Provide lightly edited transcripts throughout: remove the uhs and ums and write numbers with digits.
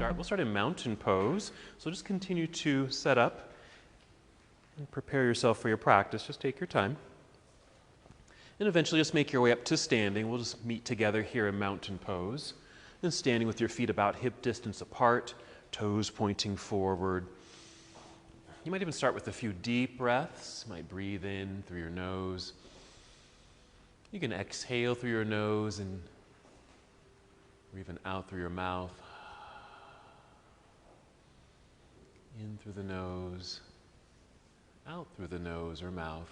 start. We'll start in mountain pose. So just continue to set up and prepare yourself for your practice. Just take your time. And eventually just make your way up to standing. We'll just meet together here in mountain pose. And standing with your feet about hip distance apart, toes pointing forward. You might even start with a few deep breaths. You might breathe in through your nose. You can exhale through your nose and breathe out through your mouth. In through the nose, out through the nose or mouth.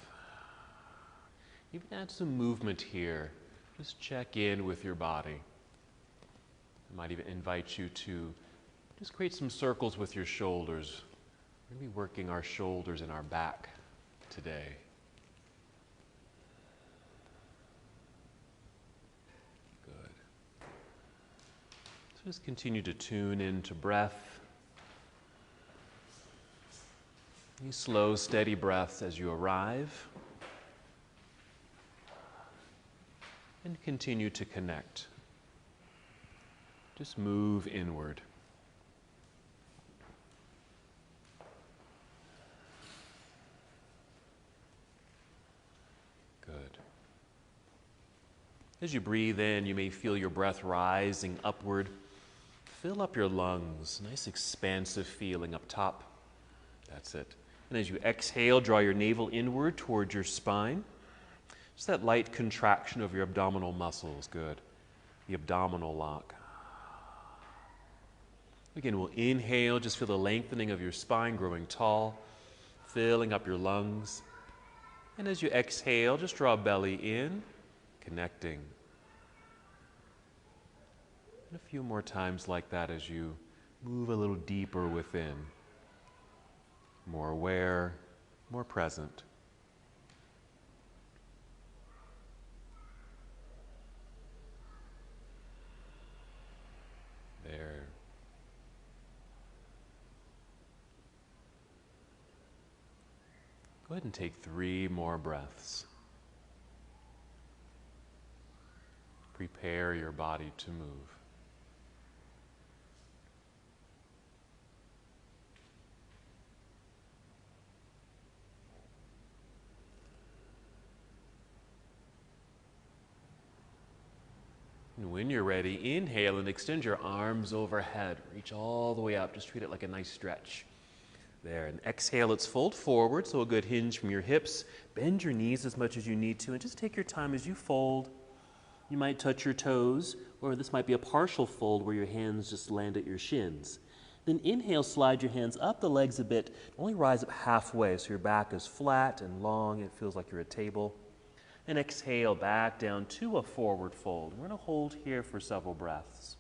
Even add some movement here. Just check in with your body. I might even invite you to just create some circles with your shoulders. We're going to be working our shoulders and our back today. Good. So just continue to tune into breath. These slow, steady breaths as you arrive. And continue to connect. Just move inward. Good. As you breathe in, you may feel your breath rising upward. Fill up your lungs. Nice expansive feeling up top. That's it. And as you exhale, draw your navel inward towards your spine. Just that light contraction of your abdominal muscles. Good. The abdominal lock. Again, we'll inhale. Just feel the lengthening of your spine growing tall, filling up your lungs. And as you exhale, just draw belly in, connecting. And a few more times like that as you move a little deeper within. More aware, more present. There. Go ahead and take 3 more breaths. Prepare your body to move. And when you're ready, inhale and extend your arms overhead. Reach all the way up. Just treat it like a nice stretch. There. And exhale, let's fold forward, so a good hinge from your hips. Bend your knees as much as you need to, and just take your time as you fold. You might touch your toes, or this might be a partial fold where your hands just land at your shins. Then inhale, slide your hands up the legs a bit. Only rise up halfway, so your back is flat and long. It feels like you're at a table. And exhale back down to a forward fold. We're going to hold here for several breaths.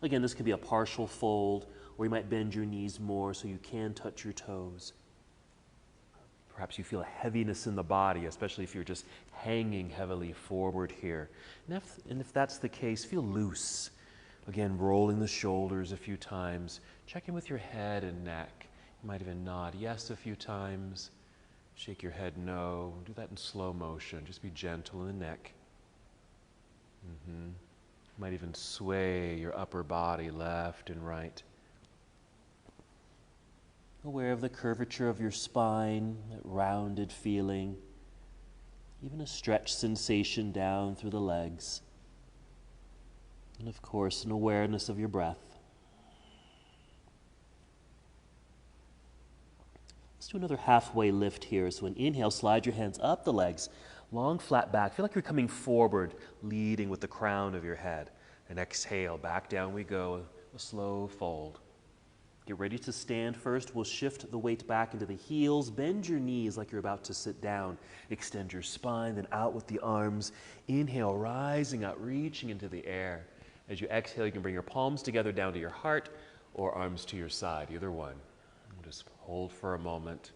Again, this could be a partial fold, or you might bend your knees more so you can touch your toes. Perhaps you feel a heaviness in the body, especially if you're just hanging heavily forward here. And if that's the case, feel loose. Again, rolling the shoulders a few times. Check in with your head and neck. You might even nod yes a few times. Shake your head no. Do that in slow motion. Just be gentle in the neck. You might even sway your upper body left and right. Aware of the curvature of your spine, that rounded feeling. Even a stretch sensation down through the legs. And of course, an awareness of your breath. Let's do another halfway lift here. So an inhale, slide your hands up the legs, long flat back. Feel like you're coming forward, leading with the crown of your head. And exhale, back down we go, a slow fold. Get ready to stand first. We'll shift the weight back into the heels. Bend your knees like you're about to sit down. Extend your spine, then out with the arms. Inhale, rising up, reaching into the air. As you exhale, you can bring your palms together down to your heart or arms to your side, either one. Just hold for a moment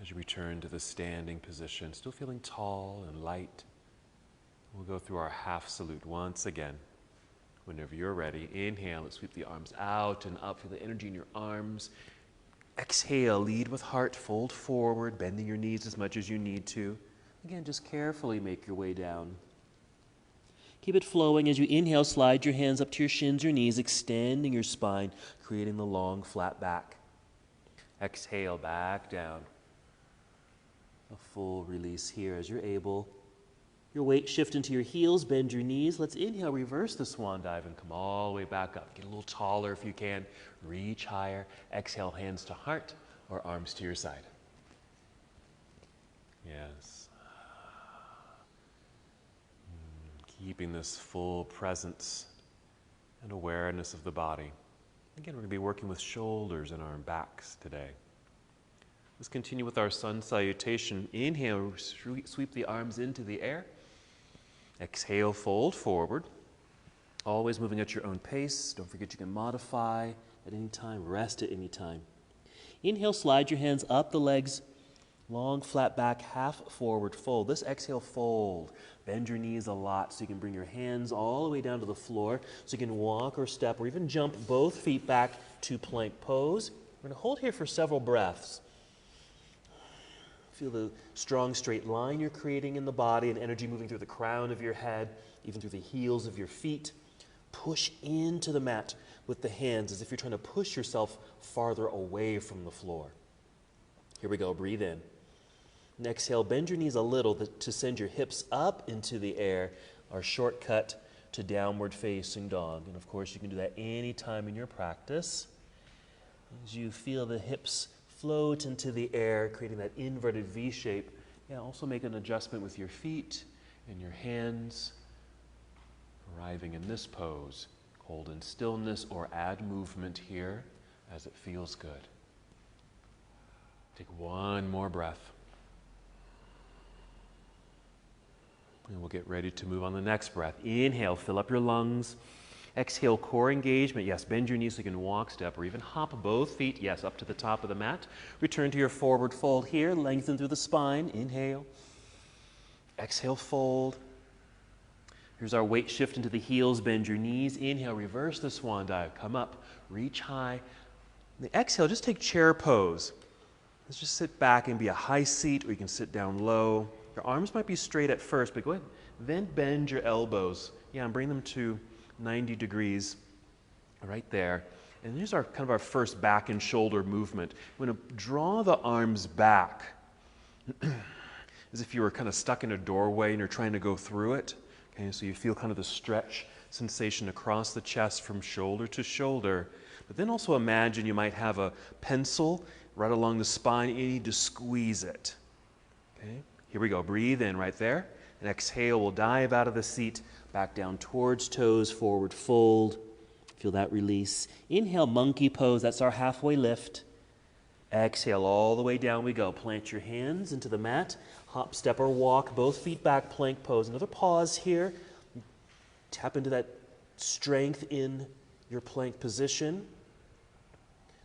as you return to the standing position, still feeling tall and light. We'll go through our half salute once again. Whenever you're ready, inhale, let's sweep the arms out and up. Feel the energy in your arms. Exhale, lead with heart, fold forward, bending your knees as much as you need to. Again, just carefully make your way down. Keep it flowing. As you inhale, slide your hands up to your shins or knees, extending your spine, creating the long, flat back. Exhale, back down. A full release here as you're able. Your weight shift into your heels, bend your knees. Let's inhale, reverse the swan dive and come all the way back up. Get a little taller if you can. Reach higher. Exhale, hands to heart or arms to your side. Yes. Keeping this full presence and awareness of the body. Again, we're going to be working with shoulders and our backs today. Let's continue with our sun salutation. Inhale, sweep the arms into the air. Exhale, fold forward. Always moving at your own pace. Don't forget you can modify at any time, rest at any time. Inhale, slide your hands up the legs. Long, flat back, half forward fold. This exhale, fold. Bend your knees a lot so you can bring your hands all the way down to the floor so you can walk or step or even jump both feet back to plank pose. We're going to hold here for several breaths. Feel the strong straight line you're creating in the body and energy moving through the crown of your head, even through the heels of your feet. Push into the mat with the hands as if you're trying to push yourself farther away from the floor. Here we go, breathe in. And exhale, bend your knees a little to send your hips up into the air, our shortcut to downward facing dog. And of course, you can do that anytime in your practice. As you feel the hips float into the air, creating that inverted V shape. Yeah, also make an adjustment with your feet and your hands. Arriving in this pose, hold in stillness or add movement here as it feels good. Take one more breath. And we'll get ready to move on the next breath. Inhale, fill up your lungs. Exhale, core engagement. Yes, bend your knees so you can walk, step, or even hop both feet. Yes, up to the top of the mat. Return to your forward fold here. Lengthen through the spine. Inhale. Exhale, fold. Here's our weight shift into the heels. Bend your knees. Inhale, reverse the swan dive. Come up, reach high. The exhale, just take chair pose. Let's just sit back and be a high seat, or you can sit down low. Your arms might be straight at first, but go ahead. Then bend your elbows. Yeah, and bring them to 90 degrees right there. And here's our kind of our first back and shoulder movement. We're going to draw the arms back as if you were kind of stuck in a doorway and you're trying to go through it. Okay, so you feel kind of the stretch sensation across the chest from shoulder to shoulder. But then also imagine you might have a pencil right along the spine and you need to squeeze it. Okay, here we go. Breathe in right there. And exhale, we'll dive out of the seat, back down towards toes, forward fold. Feel that release. Inhale, monkey pose. That's our halfway lift. Exhale, all the way down we go. Plant your hands into the mat. Hop, step, or walk. Both feet back, plank pose. Another pause here. Tap into that strength in your plank position.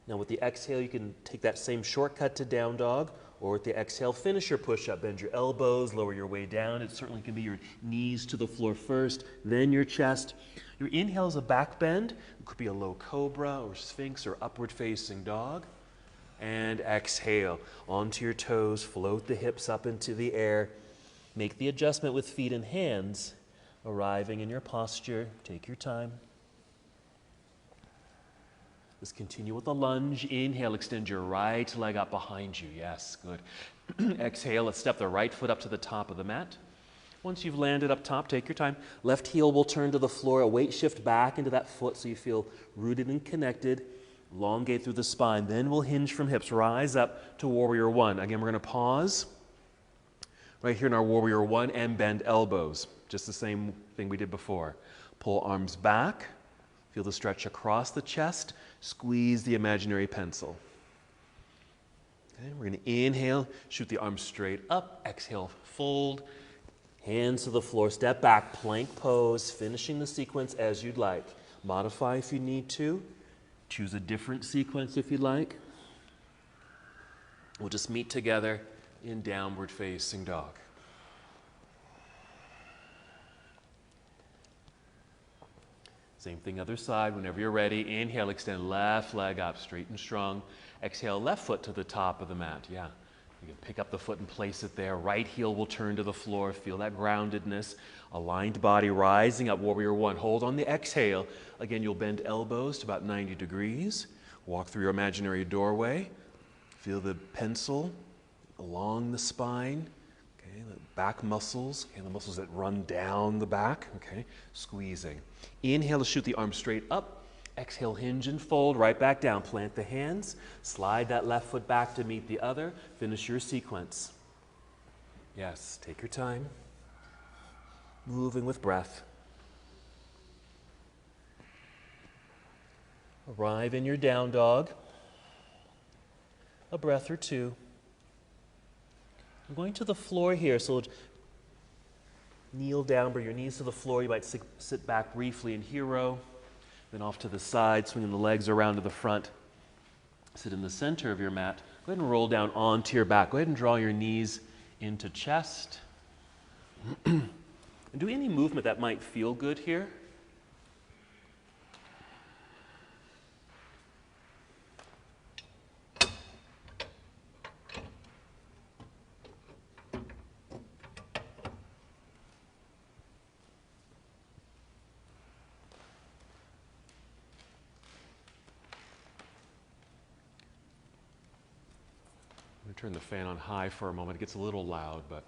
Now with the exhale, you can take that same shortcut to down dog. Or with the exhale, finish your push-up. Bend your elbows, lower your way down. It certainly can be your knees to the floor first, then your chest. Your inhale is a back bend. It could be a low cobra or sphinx or upward facing dog. And exhale, onto your toes, float the hips up into the air. Make the adjustment with feet and hands. Arriving in your posture, take your time. Let's continue with a lunge. Inhale, extend your right leg up behind you. Yes, good. Exhale, let's step the right foot up to the top of the mat. Once you've landed up top, take your time. Left heel will turn to the floor. A weight shift back into that foot so you feel rooted and connected. Elongate through the spine. Then we'll hinge from hips. Rise up to Warrior One. Again, we're going to pause right here in our Warrior One and bend elbows. Just the same thing we did before. Pull arms back. Feel the stretch across the chest. Squeeze the imaginary pencil. Okay, we're going to inhale, shoot the arms straight up. Exhale, fold. Hands to the floor. Step back, plank pose. Finishing the sequence as you'd like. Modify if you need to. Choose a different sequence if you'd like. We'll just meet together in downward facing dog. Same thing other side. Whenever you're ready, inhale, extend left leg up, straight and strong. Exhale, left foot to the top of the mat. Yeah. You can pick up the foot and place it there. Right heel will turn to the floor. Feel that groundedness. Aligned body rising up, warrior one. Hold on the exhale. Again, you'll bend elbows to about 90 degrees. Walk through your imaginary doorway. Feel the pencil along the spine. Okay, the back muscles, okay, the muscles that run down the back. Okay, squeezing. Inhale to shoot the arms straight up. Exhale, hinge and fold, right back down. Plant the hands, slide that left foot back to meet the other. Finish your sequence. Yes, take your time. Moving with breath. Arrive in your down dog. A breath or two. I'm going to the floor here, so kneel down, bring your knees to the floor. You might sit back briefly in hero. Then off to the side, swinging the legs around to the front. Sit in the center of your mat. Go ahead and roll down onto your back. Go ahead and draw your knees into chest. And do any movement that might feel good here. Turn the fan on high for a moment. It gets a little loud, but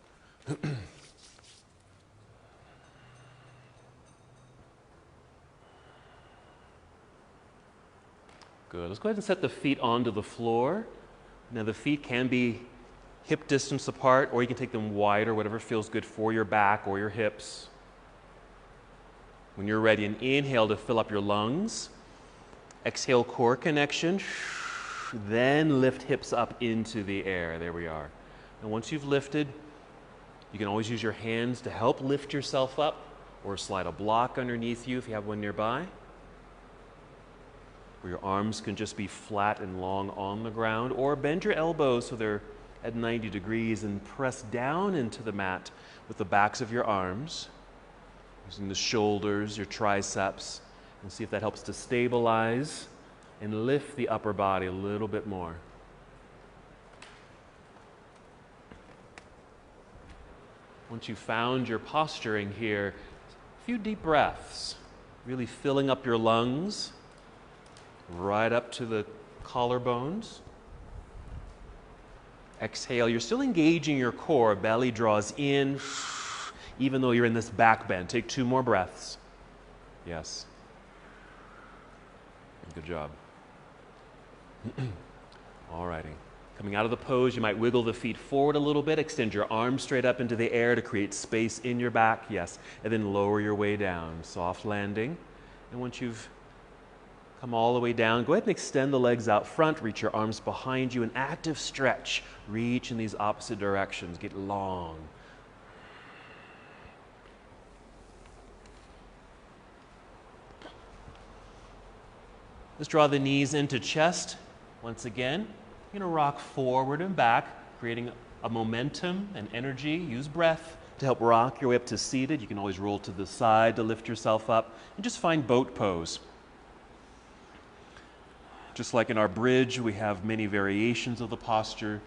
good. Let's go ahead and set the feet onto the floor. Now the feet can be hip distance apart, or you can take them wider, whatever feels good for your back or your hips. When you're ready, an inhale to fill up your lungs. Exhale, core connection. Then lift hips up into the air. There we are. And once you've lifted, you can always use your hands to help lift yourself up, or slide a block underneath you if you have one nearby. Or your arms can just be flat and long on the ground, or bend your elbows so they're at 90 degrees and press down into the mat with the backs of your arms, using the shoulders, your triceps, and see if that helps to stabilize and lift the upper body a little bit more. Once you've found your posturing here, a few deep breaths, really filling up your lungs, right up to the collarbones. Exhale, you're still engaging your core, belly draws in, even though you're in this back bend. Take 2 more breaths. Yes. Good job. All righty. Coming out of the pose, you might wiggle the feet forward a little bit, extend your arms straight up into the air to create space in your back, yes, and then lower your way down. Soft landing. And once you've come all the way down, go ahead and extend the legs out front, reach your arms behind you, an active stretch. Reach in these opposite directions, get long. Let's draw the knees into chest. Once again, you're going to rock forward and back, creating a momentum and energy. Use breath to help rock your way up to seated. You can always roll to the side to lift yourself up, and just find boat pose. Just like in our bridge, we have many variations of the posture.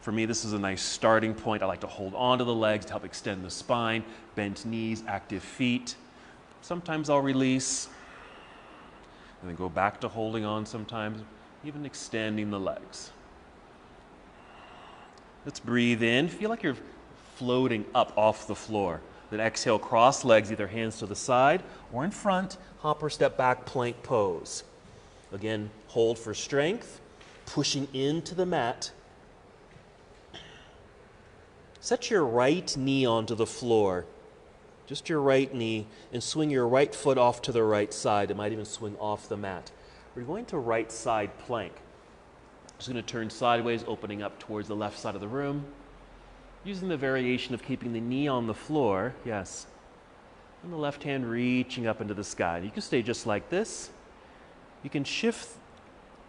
For me, this is a nice starting point. I like to hold on to the legs to help extend the spine, bent knees, active feet. Sometimes I'll release, and then go back to holding on sometimes, even extending the legs. Let's breathe in. Feel like you're floating up off the floor. Then exhale, cross legs, either hands to the side or in front, hop or step back, plank pose. Again, hold for strength, pushing into the mat. Set your right knee onto the floor. Just your right knee, and swing your right foot off to the right side. It might even swing off the mat. We're going to right side plank. Just going to turn sideways, opening up towards the left side of the room. Using the variation of keeping the knee on the floor, yes. And the left hand reaching up into the sky. You can stay just like this. You can shift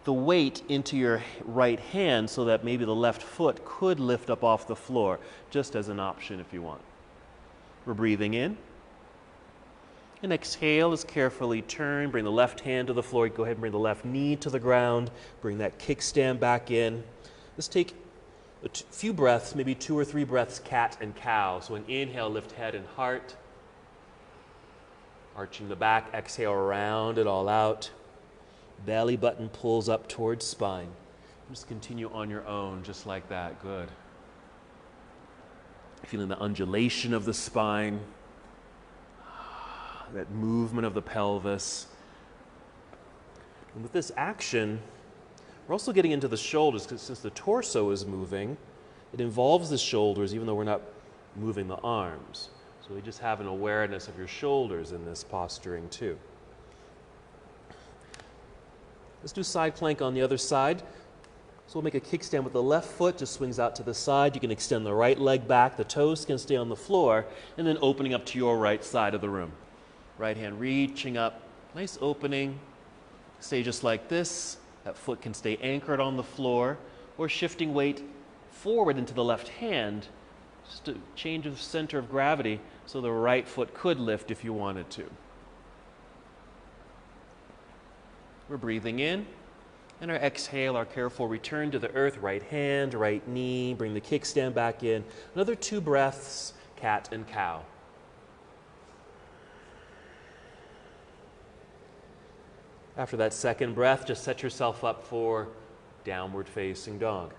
the weight into your right hand so that maybe the left foot could lift up off the floor, just as an option if you want. We're breathing in. And exhale as carefully turn. Bring the left hand to the floor. Go ahead and bring the left knee to the ground. Bring that kickstand back in. Let's take few breaths, maybe 2 or 3 breaths, cat and cow. So an inhale, lift head and heart. Arching the back, exhale, round it all out. Belly button pulls up towards spine. Just continue on your own, just like that. Good. Feeling the undulation of the spine, that movement of the pelvis. And with this action, we're also getting into the shoulders, because since the torso is moving, it involves the shoulders even though we're not moving the arms. So we just have an awareness of your shoulders in this posturing too. Let's do side plank on the other side. So we'll make a kickstand with the left foot, just swings out to the side. You can extend the right leg back, the toes can stay on the floor, and then opening up to your right side of the room. Right hand reaching up, nice opening. Stay just like this. That foot can stay anchored on the floor, or shifting weight forward into the left hand, just a change of center of gravity, so the right foot could lift if you wanted to. We're breathing in, and our exhale, our careful return to the earth, right hand, right knee, bring the kickstand back in. Another 2 breaths, cat and cow. After that second breath, just set yourself up for downward facing dog.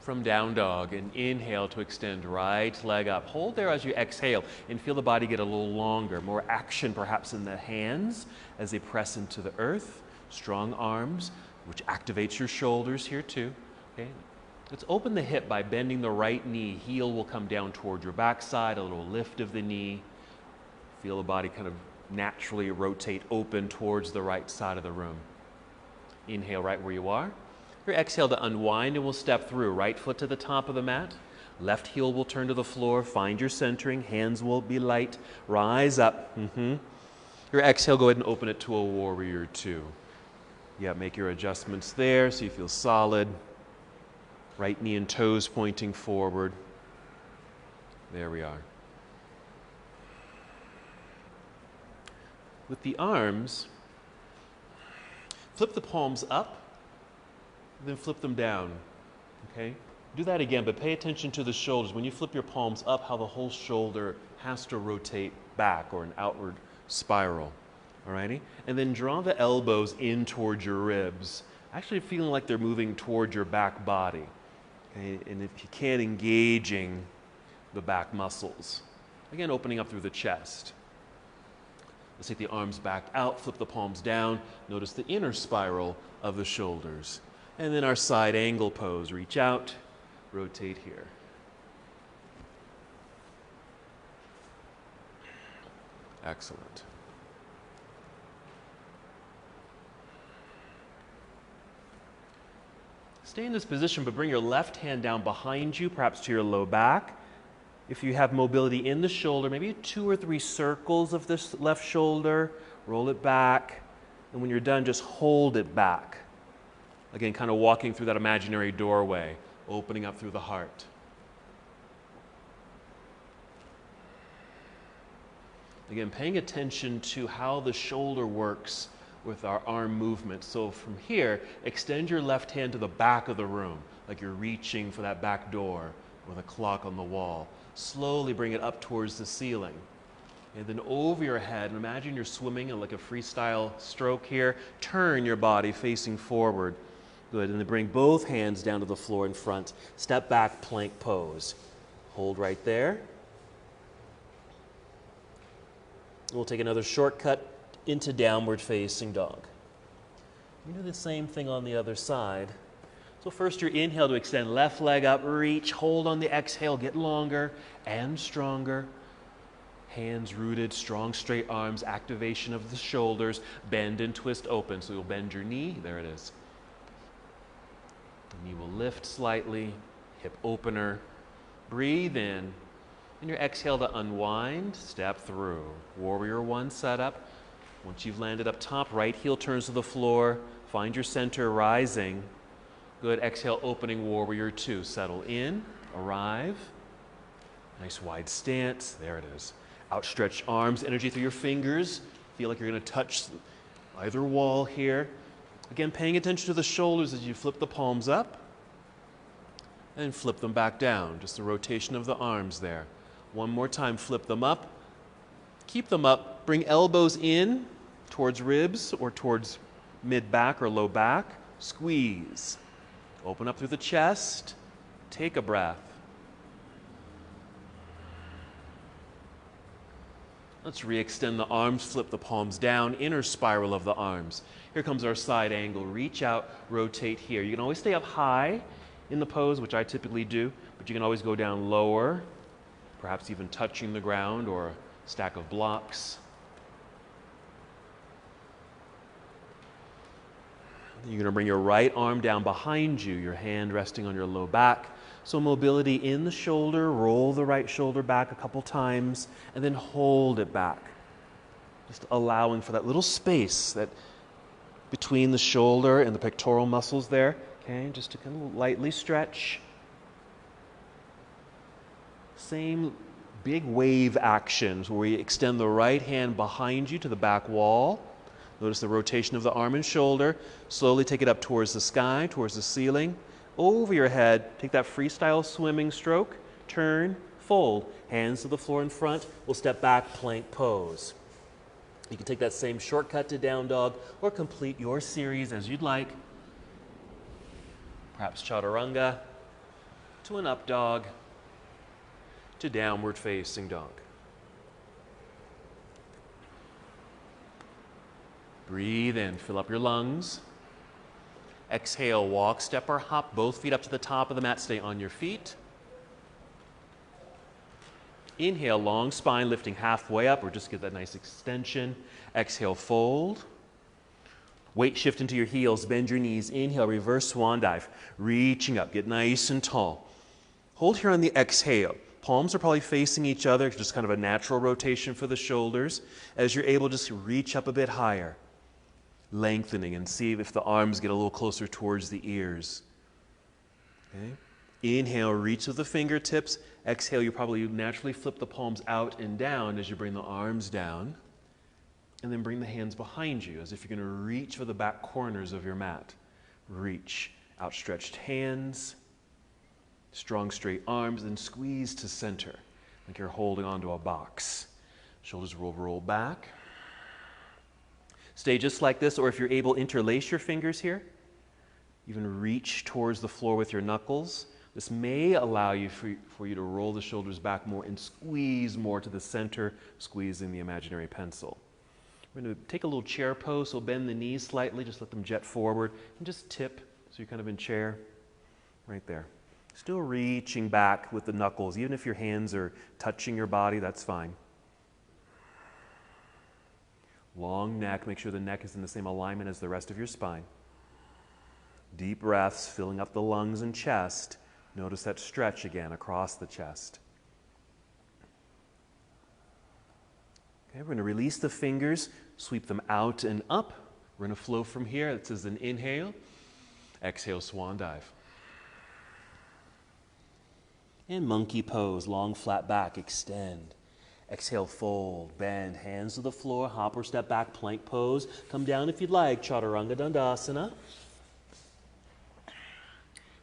From down dog, and inhale to extend right leg up. Hold there as you exhale and feel the body get a little longer. More action perhaps in the hands as they press into the earth. Strong arms, which activates your shoulders here too. Okay. Let's open the hip by bending the right knee. Heel will come down toward your backside, a little lift of the knee. Feel the body kind of naturally rotate open towards the right side of the room. Inhale right where you are. Your exhale to unwind, and we'll step through. Right foot to the top of the mat. Left heel will turn to the floor. Find your centering. Hands will be light. Rise up. Your exhale, go ahead and open it to a warrior 2. Yeah, make your adjustments there so you feel solid. Right knee and toes pointing forward. There we are. With the arms, flip the palms up, then flip them down, okay? Do that again, but pay attention to the shoulders. When you flip your palms up, how the whole shoulder has to rotate back, or an outward spiral, alrighty? And then draw the elbows in towards your ribs, actually feeling like they're moving towards your back body, okay? And if you can, engaging the back muscles. Again, opening up through the chest. Let's take the arms back out, flip the palms down. Notice the inner spiral of the shoulders. And then our side angle pose. Reach out, rotate here. Excellent. Stay in this position, but bring your left hand down behind you, perhaps to your low back. If you have mobility in the shoulder, maybe 2 or 3 circles of this left shoulder. Roll it back. And when you're done, just hold it back. Again, kind of walking through that imaginary doorway, opening up through the heart. Again, paying attention to how the shoulder works with our arm movement. So from here, extend your left hand to the back of the room, like you're reaching for that back door with a clock on the wall. Slowly bring it up towards the ceiling. And then over your head, imagine you're swimming in like a freestyle stroke here. Turn your body facing forward. Good, and then bring both hands down to the floor in front. Step back, plank pose. Hold right there. We'll take another shortcut into downward facing dog. You do the same thing on the other side. So first your inhale to extend left leg up, reach, hold on the exhale, get longer and stronger. Hands rooted, strong straight arms, activation of the shoulders, bend and twist open. So you'll bend your knee, there it is. The knee will lift slightly, hip opener. Breathe in, and your exhale to unwind, step through. Warrior 1 setup. Once you've landed up top, right heel turns to the floor. Find your center, rising. Good, exhale, opening warrior 2. Settle in, arrive. Nice wide stance, there it is. Outstretch arms, energy through your fingers. Feel like you're going to touch either wall here. Again, paying attention to the shoulders as you flip the palms up and flip them back down. Just the rotation of the arms there. One more time, flip them up. Keep them up. Bring elbows in towards ribs or towards mid-back or low back. Squeeze. Open up through the chest. Take a breath. Let's re-extend the arms, flip the palms down, inner spiral of the arms. Here comes our side angle. Reach out, rotate here. You can always stay up high in the pose, which I typically do, but you can always go down lower, perhaps even touching the ground or a stack of blocks. You're going to bring your right arm down behind you, your hand resting on your low back. So mobility in the shoulder, roll the right shoulder back a couple times, and then hold it back. Just allowing for that little space that between the shoulder and the pectoral muscles there. Okay, just to kind of lightly stretch. Same big wave actions where we extend the right hand behind you to the back wall. Notice the rotation of the arm and shoulder. Slowly take it up towards the sky, towards the ceiling. Over your head, take that freestyle swimming stroke, turn, fold, hands to the floor in front. We'll step back, plank pose. You can take that same shortcut to down dog or complete your series as you'd like. Perhaps chaturanga, to an up dog, to downward facing dog. Breathe in, fill up your lungs. Exhale, walk, step, or hop, both feet up to the top of the mat. Stay on your feet. Inhale, long spine, lifting halfway up, or just get that nice extension. Exhale, fold. Weight shift into your heels, bend your knees. Inhale, reverse swan dive. Reaching up, get nice and tall. Hold here on the exhale. Palms are probably facing each other, just kind of a natural rotation for the shoulders. As you're able, just reach up a bit higher. Lengthening and see if the arms get a little closer towards the ears. Okay. Inhale, reach with the fingertips. Exhale, you probably naturally flip the palms out and down as you bring the arms down. And then bring the hands behind you as if you're going to reach for the back corners of your mat. Reach. Outstretched hands. Strong straight arms. And squeeze to center like you're holding onto a box. Shoulders will roll back. Stay just like this, or if you're able, interlace your fingers here. Even reach towards the floor with your knuckles. This may allow you for you to roll the shoulders back more and squeeze more to the center, squeezing the imaginary pencil. We're going to take a little chair pose, so bend the knees slightly, just let them jet forward, and just tip, so you're kind of in chair, right there. Still reaching back with the knuckles, even if your hands are touching your body, that's fine. Long neck, make sure the neck is in the same alignment as the rest of your spine. Deep breaths, filling up the lungs and chest. Notice that stretch again across the chest. Okay, we're going to release the fingers, sweep them out and up. We're going to flow from here. This is an inhale. Exhale, swan dive. And monkey pose, long flat back, extend. Exhale, fold, bend, hands to the floor, hop or step back, plank pose. Come down if you'd like, chaturanga dandasana.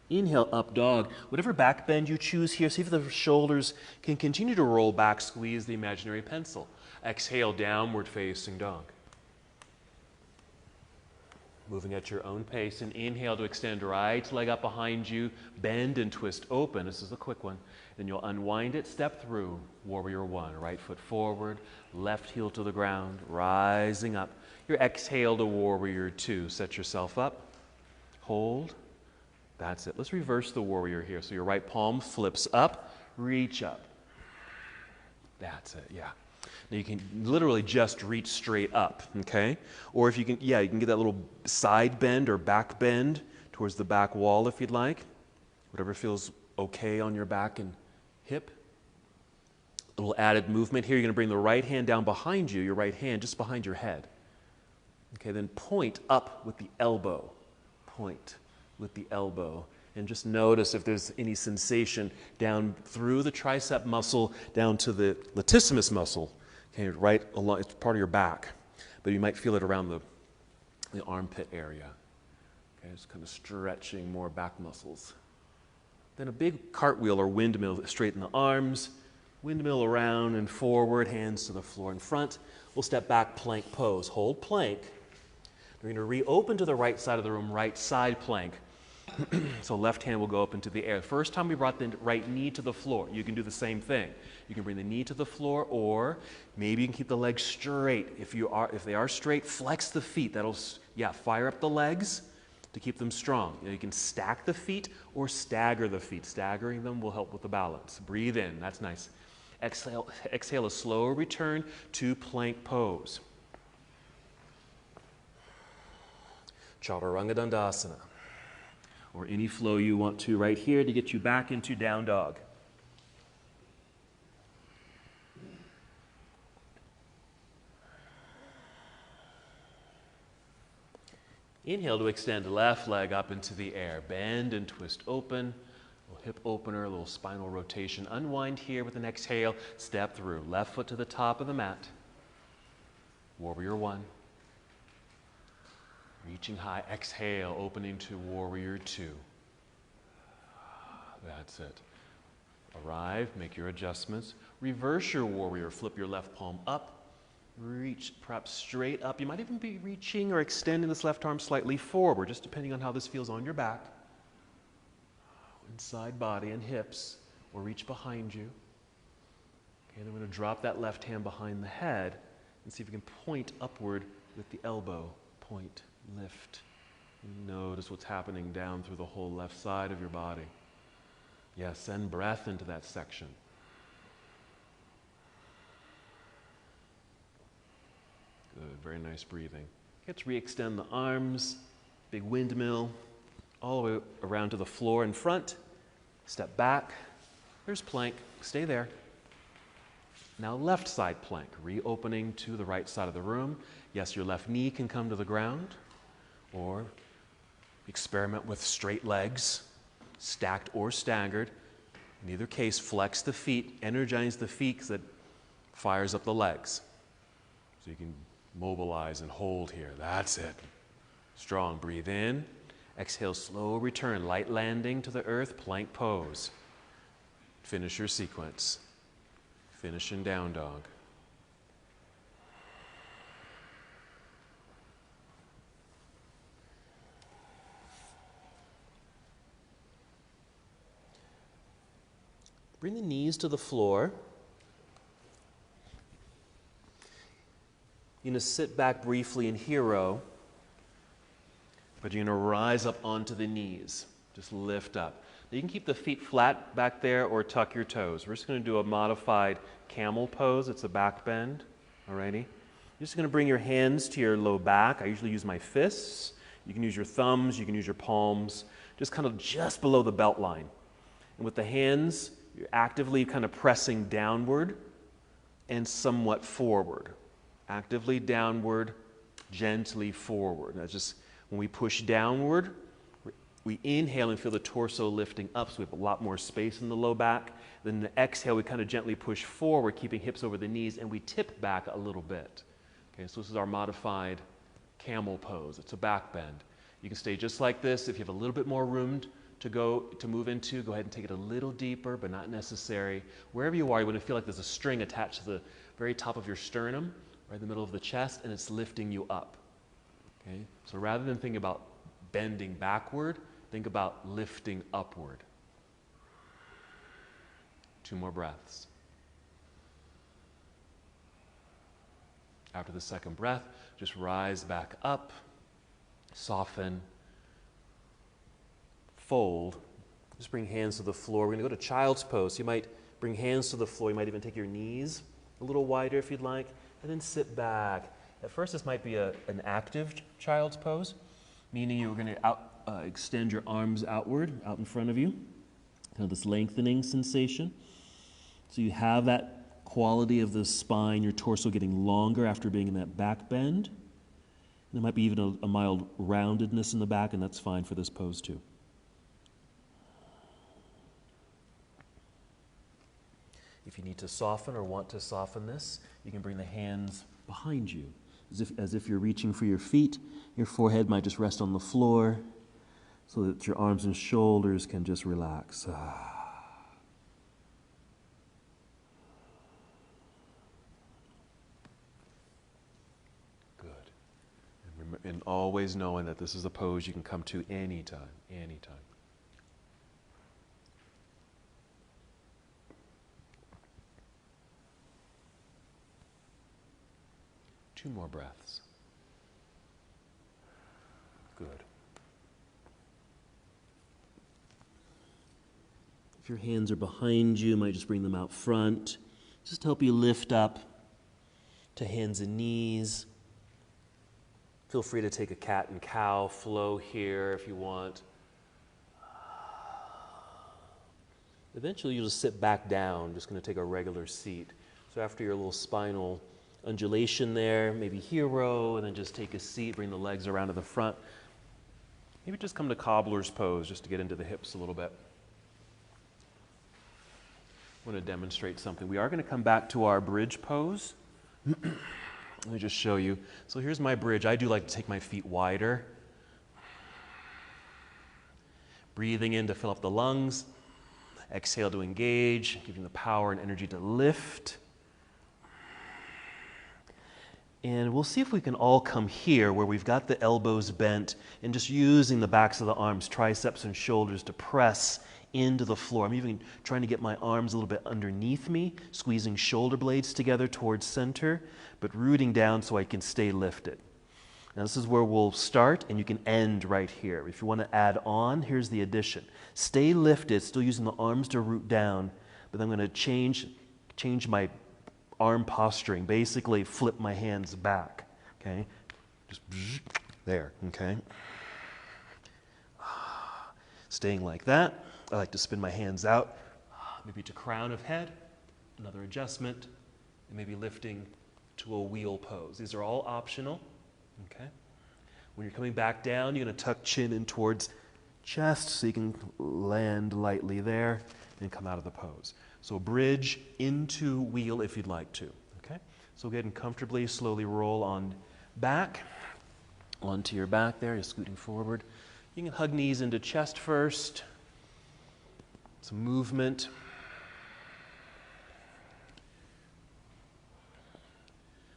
Inhale, up dog. Whatever back bend you choose here, see if the shoulders can continue to roll back, squeeze the imaginary pencil. Exhale, downward facing dog. Moving at your own pace, and inhale to extend right leg up behind you, bend and twist open. This is a quick one. Then you'll unwind it, step through, warrior one. Right foot forward, left heel to the ground, rising up. Your exhale to warrior two. Set yourself up, hold. That's it. Let's reverse the warrior here. So your right palm flips up, reach up. That's it, yeah. Now you can literally just reach straight up, okay? Or if you can, you can get that little side bend or back bend towards the back wall if you'd like. Whatever feels okay on your back and hip. A little added movement here. You're going to bring the right hand down behind you, your right hand just behind your head. Okay, then point up with the elbow. Point with the elbow. And just notice if there's any sensation down through the tricep muscle, down to the latissimus muscle, Okay, right along, it's part of your back, but you might feel it around the armpit area. Okay, just kind of stretching more back muscles. Then a big cartwheel or windmill, straighten the arms, windmill around and forward, hands to the floor in front. We'll step back, plank pose. Hold plank. We're going to reopen to the right side of the room, right side plank. So left hand will go up into the air. First time we brought the right knee to the floor. You can do the same thing. You can bring the knee to the floor, or maybe you can keep the legs straight. If they are straight, flex the feet. That'll, fire up the legs to keep them strong. You can stack the feet or stagger the feet. Staggering them will help with the balance. Breathe in. That's nice. Exhale a slow return to plank pose. Chaturanga Dandasana. Or any flow you want to right here to get you back into down dog. Inhale to extend left leg up into the air. Bend and twist open. A little hip opener, a little spinal rotation. Unwind here with an exhale. Step through. Left foot to the top of the mat. Warrior one. Reaching high, exhale, opening to warrior two. That's it. Arrive, make your adjustments. Reverse your warrior, flip your left palm up. Reach perhaps straight up. You might even be reaching or extending this left arm slightly forward, just depending on how this feels on your back. Inside body and hips, or reach behind you. Okay, then we're going to drop that left hand behind the head and see if we can point upward with the elbow. Point. Lift. Notice what's happening down through the whole left side of your body. Yeah, send breath into that section. Good, very nice breathing. Let's re-extend the arms, big windmill, all the way around to the floor in front. Step back. There's plank. Stay there. Now left side plank, reopening to the right side of the room. Yes, your left knee can come to the ground, or experiment with straight legs, stacked or staggered. In either case, flex the feet, energize the feet because it fires up the legs. So you can mobilize and hold here. That's it. Strong. Breathe in. Exhale, slow return. Light landing to the earth, plank pose. Finish your sequence. Finish in down dog. Bring the knees to the floor. You're going to sit back briefly in hero, but you're going to rise up onto the knees. Just lift up. Now you can keep the feet flat back there or tuck your toes. We're just going to do a modified camel pose. It's a back bend. Alrighty? You're just going to bring your hands to your low back. I usually use my fists. You can use your thumbs. You can use your palms. Just below the belt line. And with the hands, you're actively kind of pressing downward and somewhat forward. Actively downward, gently forward. That's just when we push downward, we inhale and feel the torso lifting up, so we have a lot more space in the low back. Then the exhale, we kind of gently push forward, keeping hips over the knees, and we tip back a little bit. Okay, so this is our modified camel pose. It's a back bend. You can stay just like this. If you have a little bit more room to move into, go ahead and take it a little deeper, but not necessary. Wherever you are, you want to feel like there's a string attached to the very top of your sternum, right in the middle of the chest, and it's lifting you up. Okay? So rather than thinking about bending backward, think about lifting upward. 2 more breaths. After the second breath, just rise back up, soften, fold. Just bring hands to the floor. We're going to go to child's pose. You might bring hands to the floor. You might even take your knees a little wider if you'd like, and then sit back. At first, this might be an active child's pose, meaning you're going to extend your arms outward, out in front of you, kind of this lengthening sensation. So you have that quality of the spine, your torso getting longer after being in that back bend. There might be even a mild roundedness in the back, and that's fine for this pose too. If you need to soften or want to soften this, you can bring the hands behind you, as if you're reaching for your feet. Your forehead might just rest on the floor so that your arms and shoulders can just relax. And always knowing that this is a pose you can come to anytime, anytime. Two more breaths. Good. If your hands are behind you, you might just bring them out front. Just help you lift up to hands and knees. Feel free to take a cat and cow flow here if you want. Eventually you'll just sit back down, just going to take a regular seat. So after your little spinal undulation there, maybe hero, and then just take a seat, bring the legs around to the front. Maybe just come to cobbler's pose just to get into the hips a little bit. I want to demonstrate something. We are going to come back to our bridge pose. Let me just show you. So here's my bridge. I do like to take my feet wider. Breathing in to fill up the lungs. Exhale to engage, giving the power and energy to lift. And we'll see if we can all come here where we've got the elbows bent and just using the backs of the arms, triceps and shoulders to press into the floor. I'm even trying to get my arms a little bit underneath me, squeezing shoulder blades together towards center, but rooting down so I can stay lifted. Now this is where we'll start, and you can end right here. If you want to add on, here's the addition. Stay lifted, still using the arms to root down, but I'm going to change my arm posturing, basically flip my hands back, okay? Just there, okay? Staying like that. I like to spin my hands out, maybe to crown of head, another adjustment, and maybe lifting to a wheel pose. These are all optional, okay? When you're coming back down, you're going to tuck chin in towards chest so you can land lightly there and come out of the pose. So bridge into wheel if you'd like to, okay? So go ahead and comfortably, slowly roll on back, onto your back there. You're scooting forward. You can hug knees into chest first. Some movement.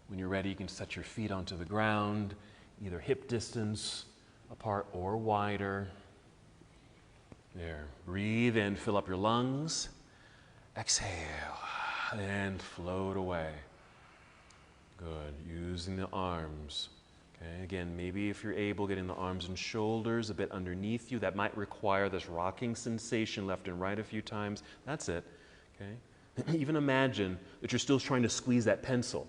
When you're ready, you can set your feet onto the ground, either hip distance apart or wider. There. Breathe in, fill up your lungs. Exhale, and float away. Good. Using the arms. Okay, again, maybe if you're able, getting the arms and shoulders a bit underneath you. That might require this rocking sensation left and right a few times. That's it. Okay. Even imagine that you're still trying to squeeze that pencil.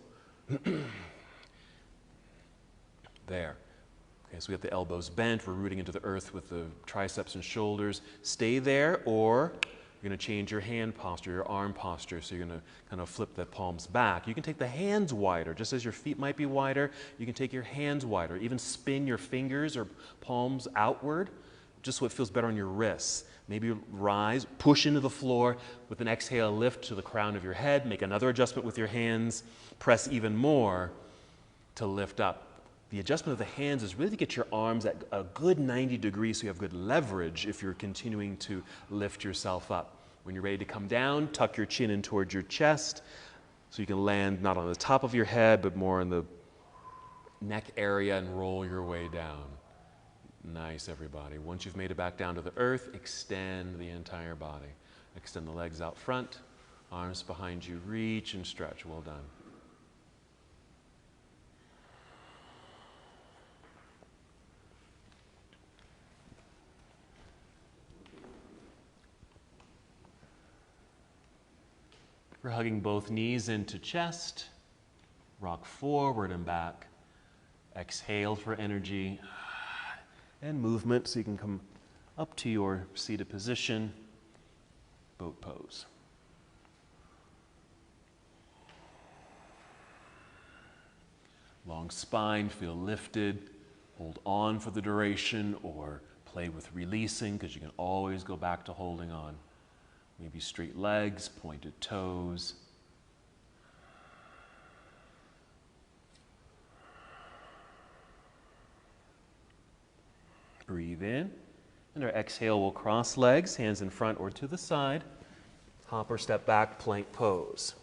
There. Okay, so we have the elbows bent. We're rooting into the earth with the triceps and shoulders. Stay there, or you're going to change your hand posture, your arm posture, so you're going to kind of flip the palms back. You can take the hands wider, just as your feet might be wider. You can take your hands wider, even spin your fingers or palms outward, just so it feels better on your wrists. Maybe rise, push into the floor with an exhale, lift to the crown of your head, make another adjustment with your hands, press even more to lift up. The adjustment of the hands is really to get your arms at a good 90 degrees so you have good leverage if you're continuing to lift yourself up. When you're ready to come down, tuck your chin in towards your chest so you can land not on the top of your head but more in the neck area and roll your way down. Nice, everybody. Once you've made it back down to the earth, extend the entire body. Extend the legs out front, arms behind you, reach and stretch. Well done. We're hugging both knees into chest, rock forward and back. Exhale for energy and movement so you can come up to your seated position, boat pose. Long spine, feel lifted, hold on for the duration or play with releasing because you can always go back to holding on. Maybe straight legs, pointed toes. Breathe in. And our exhale, we'll cross legs, hands in front or to the side. Hop or step back, plank pose.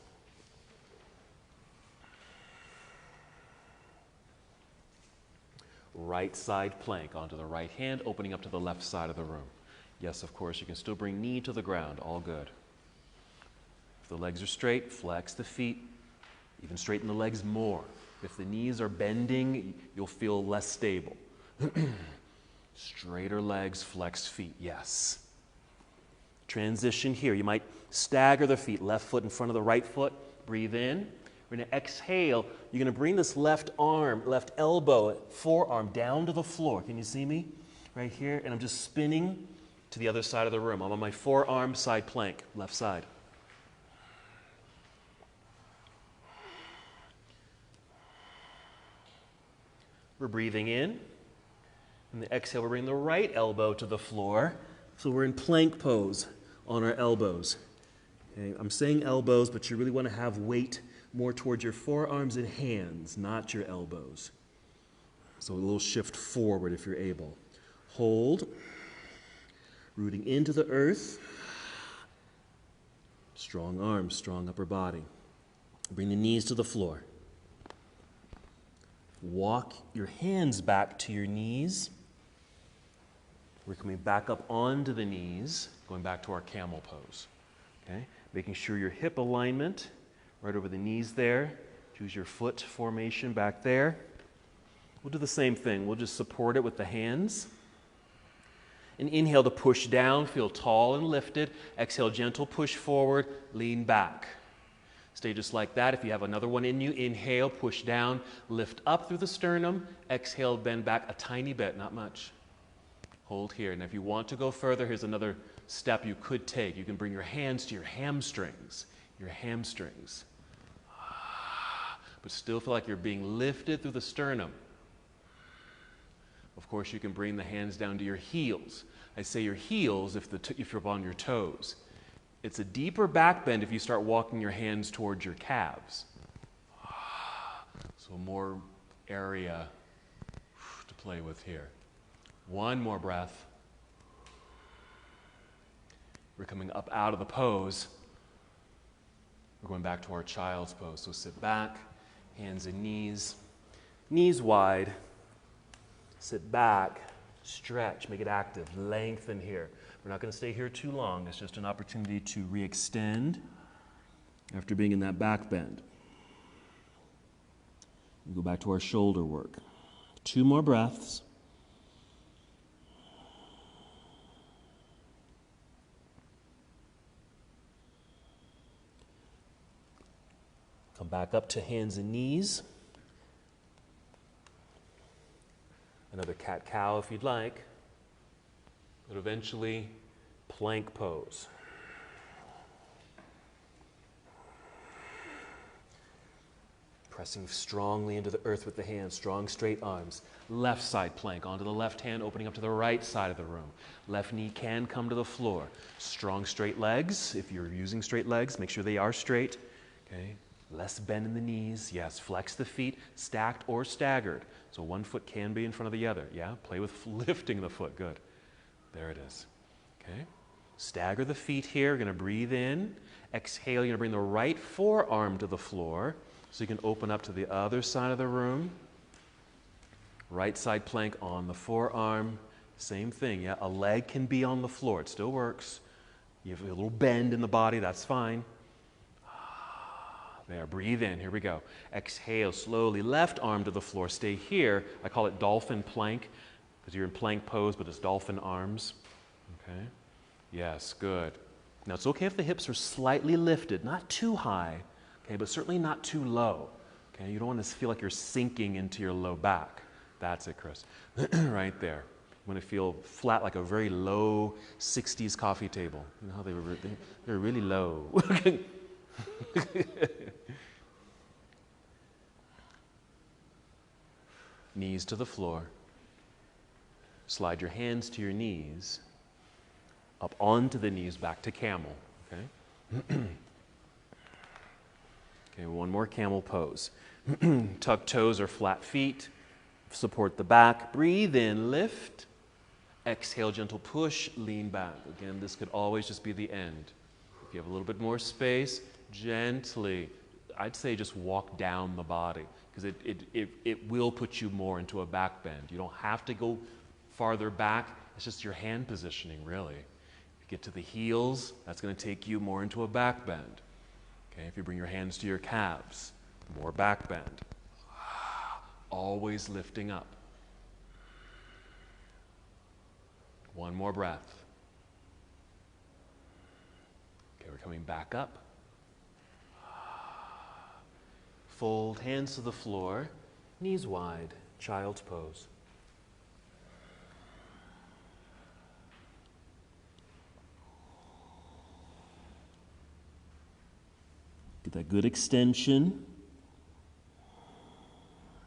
Right side plank onto the right hand, opening up to the left side of the room. Yes, of course, you can still bring knee to the ground, all good. If the legs are straight, flex the feet, even straighten the legs more. If the knees are bending, you'll feel less stable. Straighter legs, flexed feet, yes. Transition here. You might stagger the feet, left foot in front of the right foot. Breathe in. We're going to exhale. You're going to bring this left arm, left elbow, forearm down to the floor. Can you see me? Right here. And I'm just spinning to the other side of the room. I'm on my forearm side plank, left side. We're breathing in. And the exhale, we're bringing the right elbow to the floor. So we're in plank pose on our elbows. Okay? I'm saying elbows, but you really want to have weight more towards your forearms and hands, not your elbows. So a little shift forward if you're able. Hold. Rooting into the earth. Strong arms, strong upper body. Bring the knees to the floor. Walk your hands back to your knees. We're coming back up onto the knees, going back to our camel pose. Okay? Making sure your hip alignment, right over the knees there. Choose your foot formation back there. We'll do the same thing. We'll just support it with the hands. And inhale to push down, feel tall and lifted. Exhale, gentle push forward, lean back. Stay just like that. If you have another one in you, inhale, push down, lift up through the sternum. Exhale, bend back a tiny bit, not much. Hold here. And if you want to go further, here's another step you could take. You can bring your hands to your hamstrings. But still feel like you're being lifted through the sternum. Of course, you can bring the hands down to your heels. I say your heels if you're on your toes. It's a deeper back bend if you start walking your hands towards your calves. So more area to play with here. One more breath. We're coming up out of the pose. We're going back to our child's pose. So sit back, hands and knees wide. Sit back, stretch, make it active, lengthen here. We're not going to stay here too long. It's just an opportunity to re-extend after being in that back bend. We go back to our shoulder work. 2 more breaths. Come back up to hands and knees. Another cat-cow if you'd like. But eventually, plank pose. Pressing strongly into the earth with the hands, strong straight arms. Left side plank onto the left hand, opening up to the right side of the room. Left knee can come to the floor. Strong straight legs. If you're using straight legs, make sure they are straight. Okay. Less bend in the knees. Yes, flex the feet, stacked or staggered. So one foot can be in front of the other. Yeah, play with lifting the foot. Good. There it is. Okay. Stagger the feet here. You're going to breathe in. Exhale. You're going to bring the right forearm to the floor so you can open up to the other side of the room. Right side plank on the forearm. Same thing. Yeah, a leg can be on the floor. It still works. You have a little bend in the body. That's fine. There, breathe in. Here we go. Exhale slowly. Left arm to the floor. Stay here. I call it dolphin plank because you're in plank pose, but it's dolphin arms. Okay? Yes, good. Now, it's okay if the hips are slightly lifted, not too high, okay, but certainly not too low. Okay? You don't want to feel like you're sinking into your low back. That's it, Chris. Right there. You want to feel flat like a very low 60s coffee table. You know how they were really low. Knees to the floor. Slide your hands to your knees, up onto the knees, back to camel. Okay. Okay, one more camel pose. Tuck toes or flat feet. Support the back. Breathe in, lift. Exhale, gentle push, lean back. Again, this could always just be the end. If you have a little bit more space, gently, I'd say just walk down the body, because it will put you more into a back bend. You don't have to go farther back. It's just your hand positioning, really. If you get to the heels, that's going to take you more into a back bend. Okay, if you bring your hands to your calves, more back bend. Always lifting up. One more breath. Okay, we're coming back up. Fold hands to the floor, knees wide, child's pose. Get that good extension.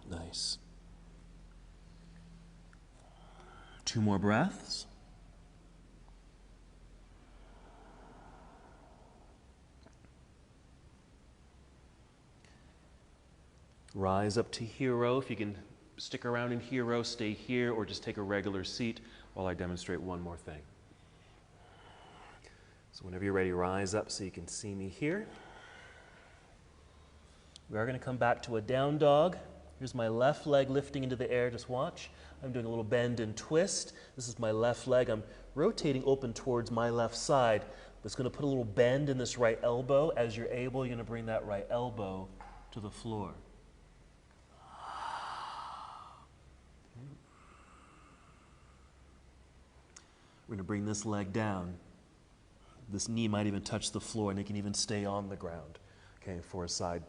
Nice. 2 more breaths. Rise up to hero. If you can stick around in hero, stay here, or just take a regular seat while I demonstrate one more thing. So whenever you're ready, rise up so you can see me here. We are going to come back to a down dog. Here's my left leg lifting into the air. Just watch. I'm doing a little bend and twist. This is my left leg. I'm rotating open towards my left side. But it's going to put a little bend in this right elbow. As you're able, you're going to bring that right elbow to the floor. We're going to bring this leg down. This knee might even touch the floor, and it can even stay on the ground, okay, for a side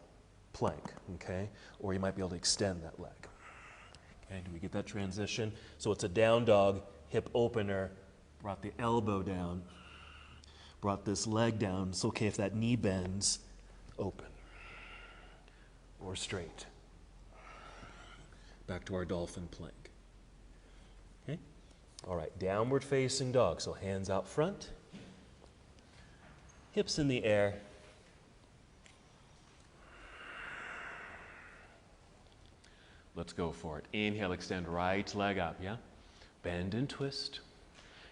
plank, okay? Or you might be able to extend that leg. Okay, do we get that transition? So it's a down dog, hip opener, brought the elbow down, brought this leg down. It's okay if that knee bends, open or straight. Back to our dolphin plank. Okay? All right, downward facing dog. So hands out front, hips in the air. Let's go for it. Inhale, extend right leg up, yeah? Bend and twist.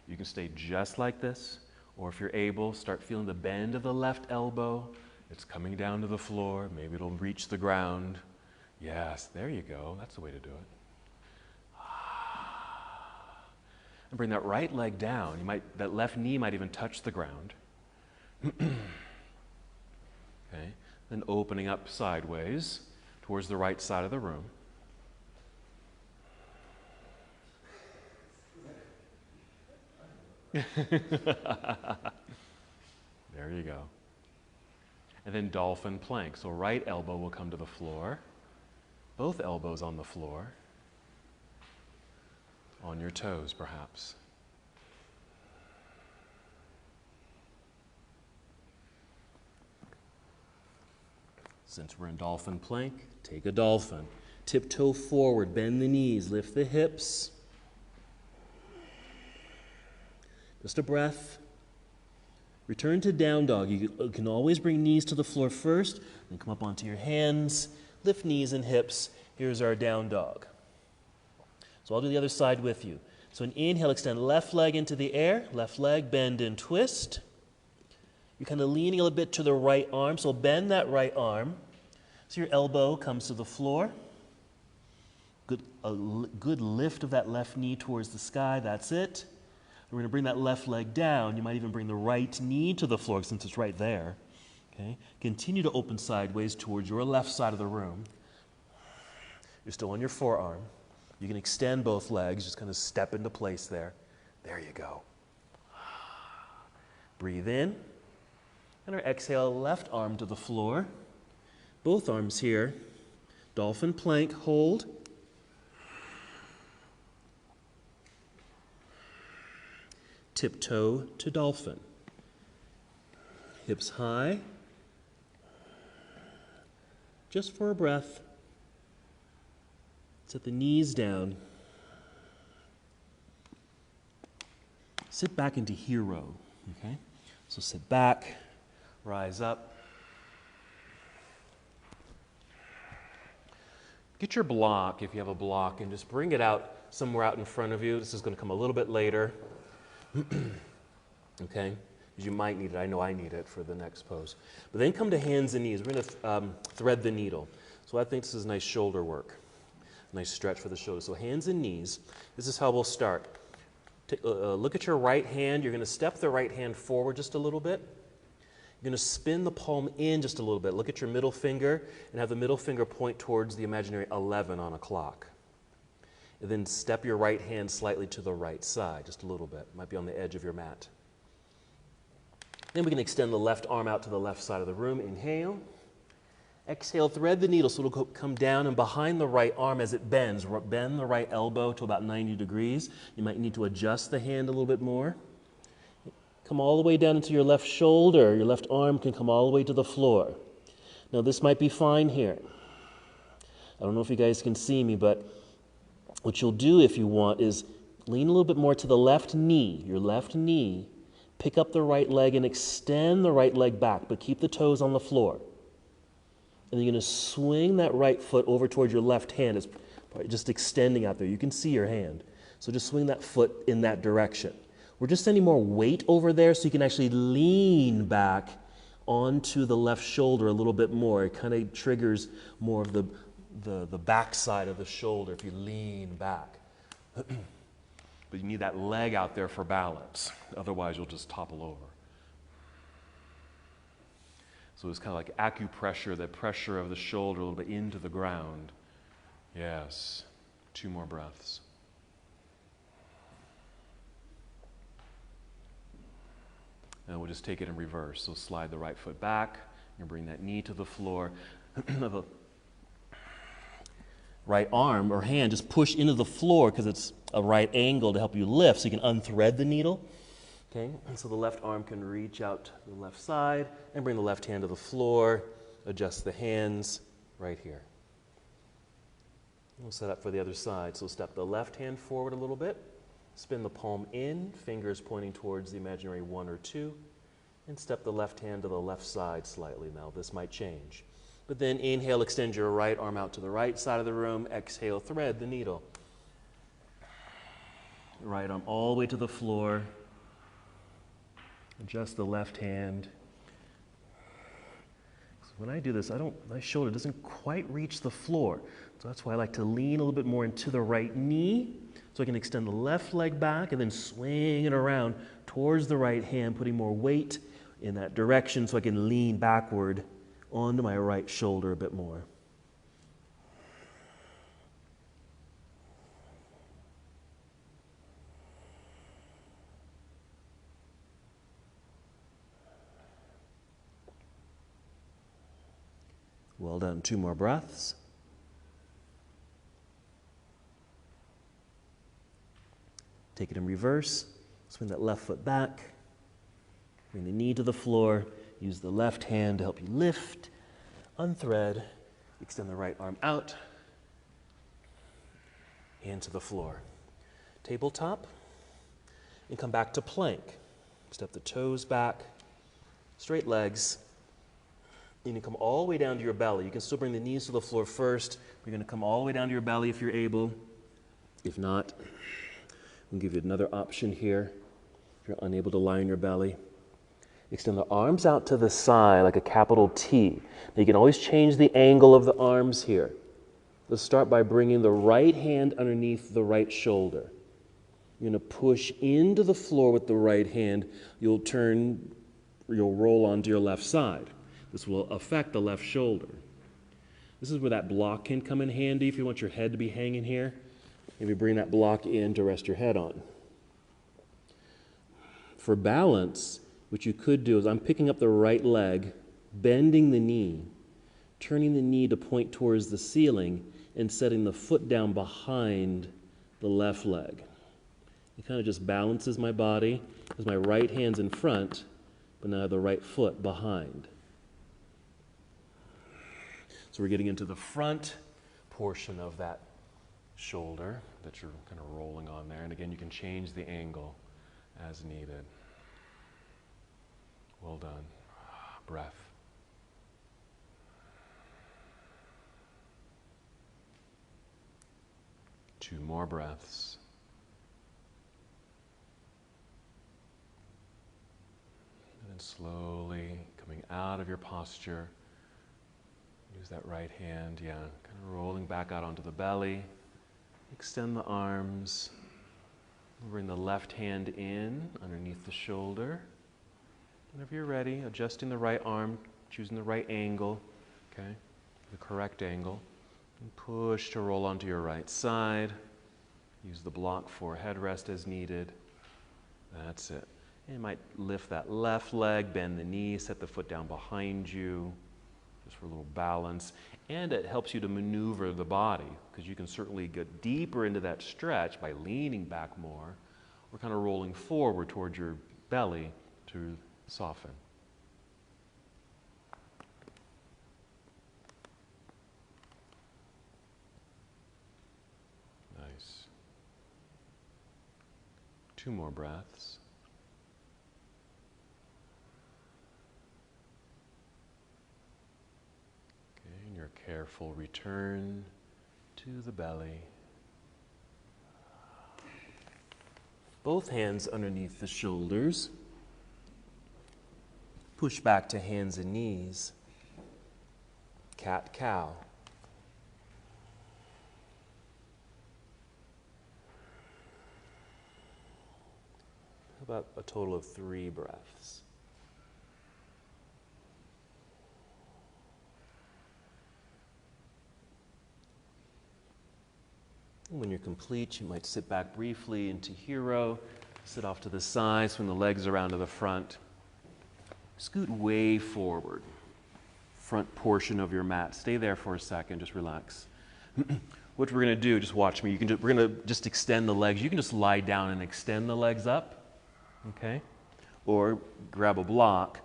You can stay just like this, or if you're able, start feeling the bend of the left elbow. It's coming down to the floor. Maybe it'll reach the ground. Yes, there you go. That's the way to do it. And bring that right leg down. That left knee might even touch the ground. Okay. Then opening up sideways towards the right side of the room. There you go. And then dolphin plank. So right elbow will come to the floor. Both elbows on the floor. On your toes, perhaps. Since we're in dolphin plank, take a dolphin. Tiptoe forward, bend the knees, lift the hips. Just a breath. Return to down dog. You can always bring knees to the floor first, then come up onto your hands, lift knees and hips. Here's our down dog. So I'll do the other side with you. So an inhale, extend left leg into the air, left leg, bend and twist. You're kind of leaning a little bit to the right arm, so bend that right arm. So your elbow comes to the floor. A good lift of that left knee towards the sky, that's it. We're going to bring that left leg down. You might even bring the right knee to the floor since it's right there. Okay? Continue to open sideways towards your left side of the room. You're still on your forearm. You can extend both legs, just kind of step into place there. There you go. Breathe in. And our exhale, left arm to the floor. Both arms here. Dolphin plank, hold. Tiptoe to dolphin. Hips high. Just for a breath. Set the knees down. Sit back into hero. Okay? So sit back, rise up. Get your block, if you have a block, and just bring it out somewhere out in front of you. This is going to come a little bit later. Okay? Because you might need it. I know I need it for the next pose. But then come to hands and knees. We're going to thread the needle. So I think this is nice shoulder work. Nice stretch for the shoulder. So hands and knees. This is how we'll start. Look at your right hand. You're going to step the right hand forward just a little bit. You're going to spin the palm in just a little bit. Look at your middle finger and have the middle finger point towards the imaginary 11 on a clock. And then step your right hand slightly to the right side, just a little bit. Might be on the edge of your mat. Then we can extend the left arm out to the left side of the room. Inhale. Exhale, thread the needle so it'll come down and behind the right arm as it bends. Bend the right elbow to about 90 degrees. You might need to adjust the hand a little bit more. Come all the way down into your left shoulder. Your left arm can come all the way to the floor. Now this might be fine here. I don't know if you guys can see me, but what you'll do if you want is lean a little bit more to the left knee, your left knee. Pick up the right leg and extend the right leg back, but keep the toes on the floor. And you're going to swing that right foot over towards your left hand. It's probably just extending out there. You can see your hand. So just swing that foot in that direction. We're just sending more weight over there so you can actually lean back onto the left shoulder a little bit more. It kind of triggers more of the back side of the shoulder if you lean back. But you need that leg out there for balance. Otherwise, you'll just topple over. So it's kind of like acupressure, the pressure of the shoulder a little bit into the ground. Yes. 2 more breaths. And we'll just take it in reverse. So slide the right foot back and bring that knee to the floor. The right arm or hand just push into the floor because it's a right angle to help you lift so you can unthread the needle. Okay, and so the left arm can reach out to the left side and bring the left hand to the floor. Adjust the hands right here. We'll set up for the other side. So step the left hand forward a little bit. Spin the palm in, fingers pointing towards the imaginary 1 or 2, and step the left hand to the left side slightly. Now this might change. But then inhale, extend your right arm out to the right side of the room. Exhale, thread the needle. Right arm all the way to the floor. Adjust the left hand. So when I do this, my shoulder doesn't quite reach the floor. So that's why I like to lean a little bit more into the right knee. So I can extend the left leg back and then swing it around towards the right hand, putting more weight in that direction so I can lean backward onto my right shoulder a bit more. Well done. 2 more breaths. Take it in reverse. Swing that left foot back. Bring the knee to the floor. Use the left hand to help you lift. Unthread. Extend the right arm out. And to the floor. Tabletop. And come back to plank. Step the toes back. Straight legs. You can come all the way down to your belly. You can still bring the knees to the floor first. You're going to come all the way down to your belly if you're able. If not, we'll give you another option here. If you're unable to lie on your belly. Extend the arms out to the side like a capital T. Now you can always change the angle of the arms here. Let's start by bringing the right hand underneath the right shoulder. You're going to push into the floor with the right hand. You'll roll onto your left side. This will affect the left shoulder. This is where that block can come in handy if you want your head to be hanging here. Maybe bring that block in to rest your head on. For balance, what you could do is I'm picking up the right leg, bending the knee, turning the knee to point towards the ceiling, and setting the foot down behind the left leg. It kind of just balances my body as my right hand's in front, but now I have the right foot behind. So we're getting into the front portion of that shoulder that you're kind of rolling on there. And again, you can change the angle as needed. Well done. breath. Two more breaths. And then slowly coming out of your posture. Use that right hand, kind of rolling back out onto the belly. Extend the arms. Bring the left hand in underneath the shoulder. Whenever you're ready, adjusting the right arm, choosing the right angle, okay, the correct angle. And push to roll onto your right side. Use the block for headrest as needed. That's it. And you might lift that left leg, bend the knee, set the foot down behind you, just for a little balance. And it helps you to maneuver the body, because you can certainly get deeper into that stretch by leaning back more, or kind of rolling forward towards your belly to soften. Nice. Two more breaths. Okay, and your careful return to the belly. Both hands underneath the shoulders. Push back to hands and knees. Cat-cow. About a total of 3 breaths. And when you're complete, you might sit back briefly into hero, sit off to the side, swing the legs around to the front. Scoot way forward, front portion of your mat. Stay there for a second, just relax. What we're going to do, just watch me. We're going to just extend the legs. You can just lie down and extend the legs up, okay? Or grab a block,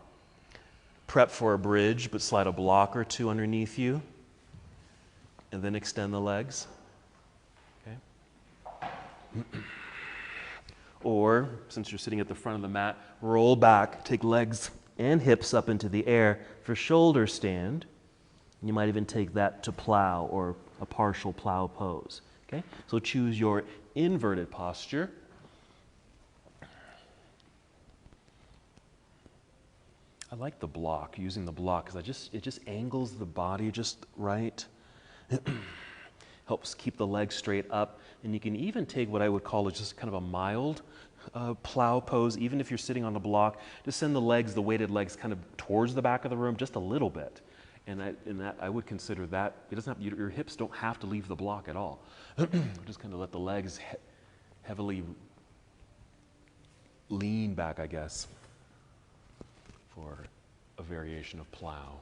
prep for a bridge, but slide a block or two underneath you, and then extend the legs, okay? Or, since you're sitting at the front of the mat, roll back, take legs and hips up into the air for shoulder stand. You might even take that to plow or a partial plow pose. Okay? So choose your inverted posture. I like the block, using the block, because it just angles the body just right. Helps keep the legs straight up. And you can even take what I would call just kind of a mild plow pose, even if you're sitting on the block. Just send the legs, the weighted legs, kind of towards the back of the room just a little bit. And that I would consider that, it doesn't have, your hips don't have to leave the block at all. Just kind of let the legs heavily lean back, I guess, for a variation of plow.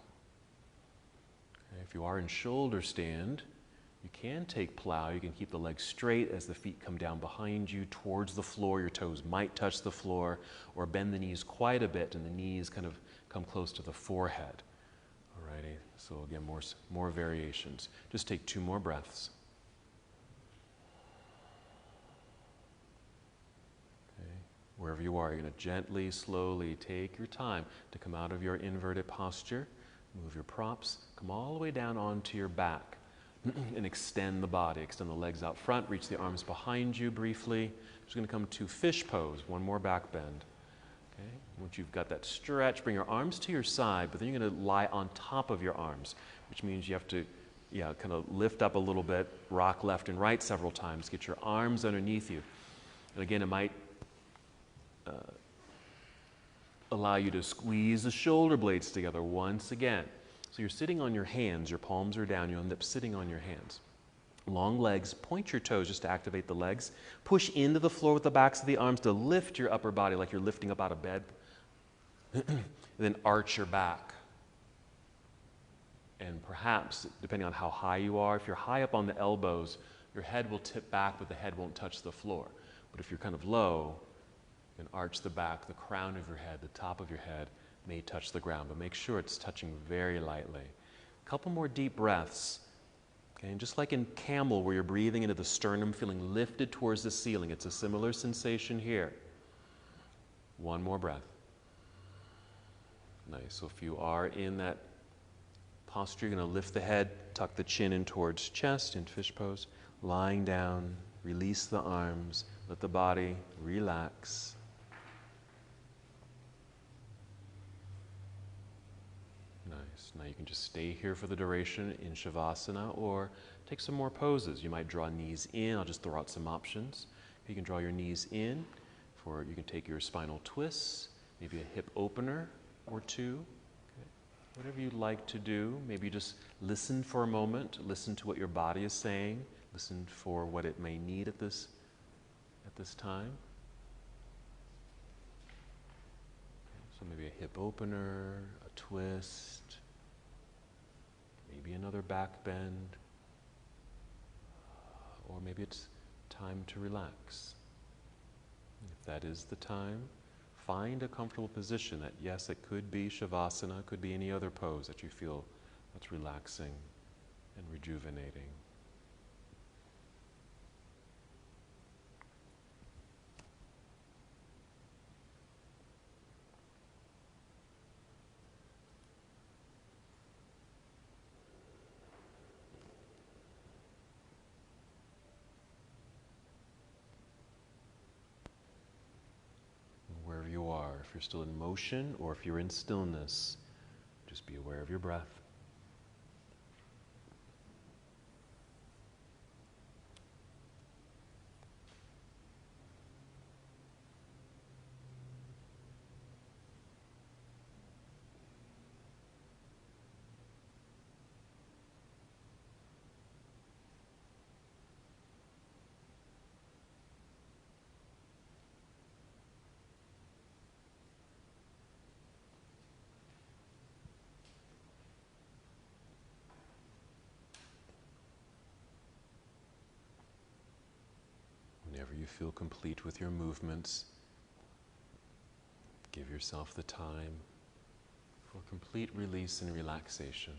Okay, if you are in shoulder stand, you can take plow. You can keep the legs straight as the feet come down behind you towards the floor. Your toes might touch the floor, or bend the knees quite a bit and the knees kind of come close to the forehead. Alrighty, so again, more variations. Just take 2 more breaths. Okay, wherever you are, you're going to gently, slowly take your time to come out of your inverted posture. Move your props, come all the way down onto your back. And extend the body, extend the legs out front, reach the arms behind you briefly. Just going to come to fish pose, 1 more back bend. Okay. Once you've got that stretch, bring your arms to your side, but then you're going to lie on top of your arms, which means you have to kind of lift up a little bit, rock left and right several times, get your arms underneath you. And again, it might allow you to squeeze the shoulder blades together once again. So you're sitting on your hands, your palms are down, you end up sitting on your hands. Long legs, point your toes just to activate the legs. Push into the floor with the backs of the arms to lift your upper body like you're lifting up out of bed. And then arch your back. And perhaps, depending on how high you are, if you're high up on the elbows, your head will tip back, but the head won't touch the floor. But if you're kind of low, you can arch the back, the crown of your head, the top of your head may touch the ground, but make sure it's touching very lightly. A couple more deep breaths. Okay, and just like in Camel, where you're breathing into the sternum, feeling lifted towards the ceiling, it's a similar sensation here. 1 more breath. Nice. So if you are in that posture, you're going to lift the head, tuck the chin in towards chest in fish pose. Lying down, release the arms, let the body relax. Nice. Now you can just stay here for the duration in Shavasana or take some more poses. You might draw knees in. I'll just throw out some options. You can draw your knees in. You can take your spinal twists, maybe a hip opener or two. Okay. Whatever you'd like to do. Maybe just listen for a moment. Listen to what your body is saying. Listen for what it may need at this time. Okay. So maybe a hip opener, a twist, maybe another back bend, or maybe it's time to relax. If that is the time, find a comfortable position that, yes, it could be Shavasana, it could be any other pose that you feel that's relaxing and rejuvenating. Wherever you are, if you're still in motion or if you're in stillness, just be aware of your breath. Whenever you feel complete with your movements, give yourself the time for complete release and relaxation.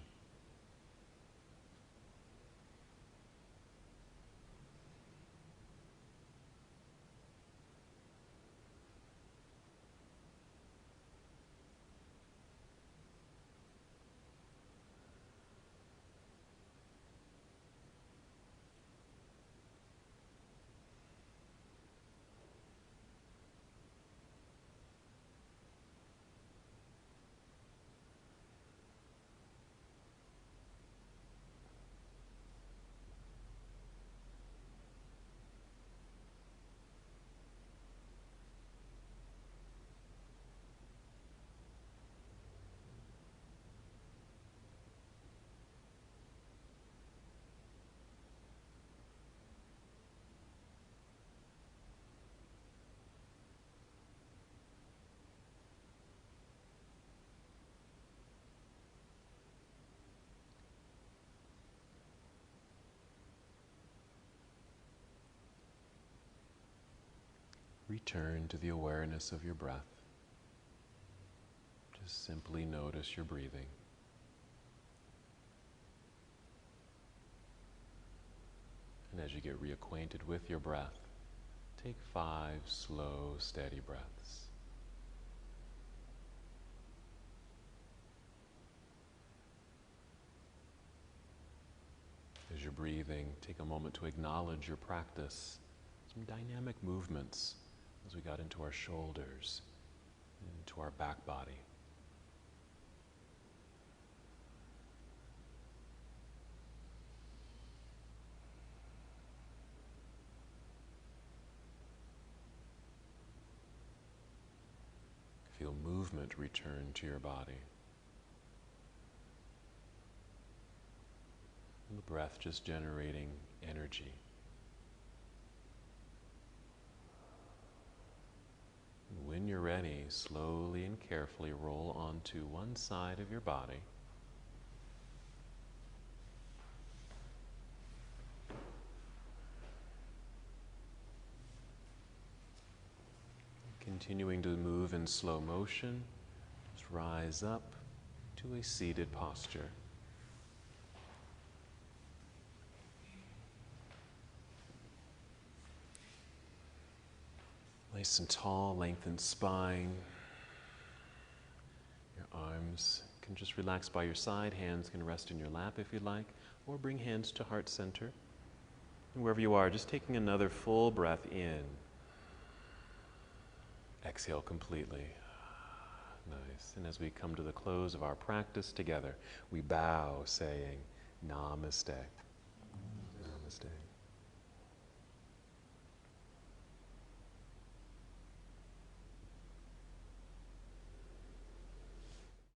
Return to the awareness of your breath. Just simply notice your breathing. And as you get reacquainted with your breath, take 5 slow, steady breaths. As you're breathing, take a moment to acknowledge your practice. Some dynamic movements as we got into our shoulders, into our back body. Feel movement return to your body. And the breath just generating energy. When you're ready, slowly and carefully roll onto one side of your body. Continuing to move in slow motion, just rise up to a seated posture. Nice and tall, lengthened spine. Your Arms can just relax by your side. Hands can rest in your lap if you'd like, or bring hands to heart center. And wherever you are, just taking another full breath in. Exhale completely. Nice. And as we come to the close of our practice together, we bow saying, Namaste. Namaste.